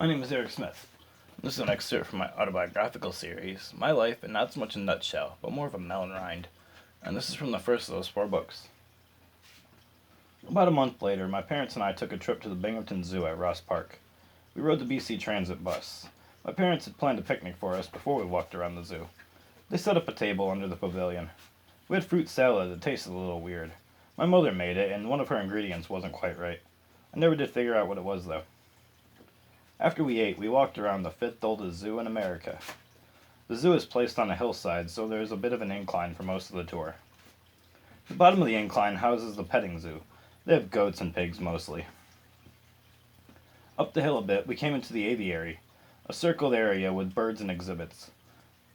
My name is Eric Smith. This is an excerpt from my autobiographical series, My Life in Not So Much a Nutshell, but more of a Melon, Rind. And this is from the first of those 4 books. About a month later, my parents and I took a trip to the Binghamton Zoo at Ross Park. We rode the BC Transit bus. My parents had planned a picnic for us before we walked around the zoo. They set up a table under the pavilion. We had fruit salad that tasted a little weird. My mother made it, and one of her ingredients wasn't quite right. I never did figure out what it was, though. After we ate, we walked around the 5th oldest zoo in America. The zoo is placed on a hillside, so there is a bit of an incline for most of the tour. The bottom of the incline houses the petting zoo. They have goats and pigs mostly. Up the hill a bit, we came into the aviary, a circled area with birds and exhibits.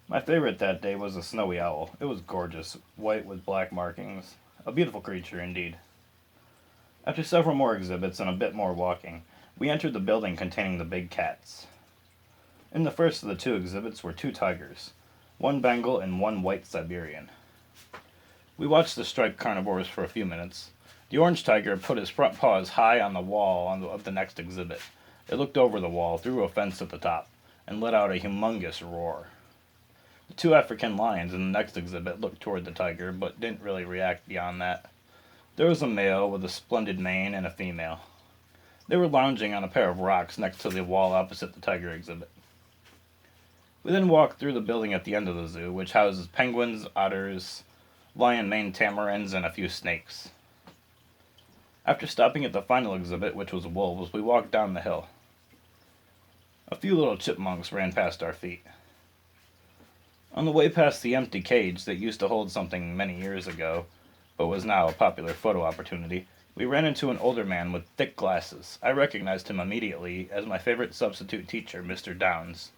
My favorite that day was a snowy owl. It was gorgeous, white with black markings. A beautiful creature indeed. After several more exhibits and a bit more walking, we entered the building containing the big cats. In the first of the 2 exhibits were 2 tigers, one Bengal and one white Siberian. We watched the striped carnivores for a few minutes. The orange tiger put his front paws high on the wall of the next exhibit. It looked over the wall, through a fence at the top, and let out a humongous roar. The 2 African lions in the next exhibit looked toward the tiger, but didn't really react beyond that. There was a male with a splendid mane and a female. They were lounging on a pair of rocks next to the wall opposite the tiger exhibit. We then walked through the building at the end of the zoo, which houses penguins, otters, lion-maned tamarins, and a few snakes. After stopping at the final exhibit, which was wolves, we walked down the hill. A few little chipmunks ran past our feet. On the way past the empty cage that used to hold something many years ago, but was now a popular photo opportunity, we ran into an older man with thick glasses. I recognized him immediately as my favorite substitute teacher, Mr. Downs.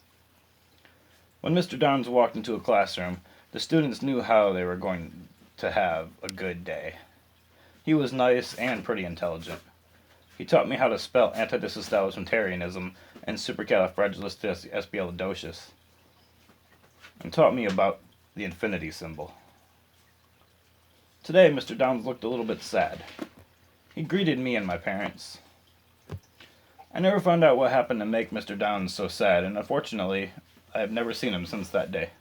When Mr. Downs walked into a classroom, the students knew how they were going to have a good day. He was nice and pretty intelligent. He taught me how to spell anti-disestablishmentarianism and supercalifragilisticexpialidocious, and taught me about the infinity symbol. Today, Mr. Downs looked a little bit sad. He greeted me and my parents. I never found out what happened to make Mr. Downs so sad, and unfortunately, I have never seen him since that day.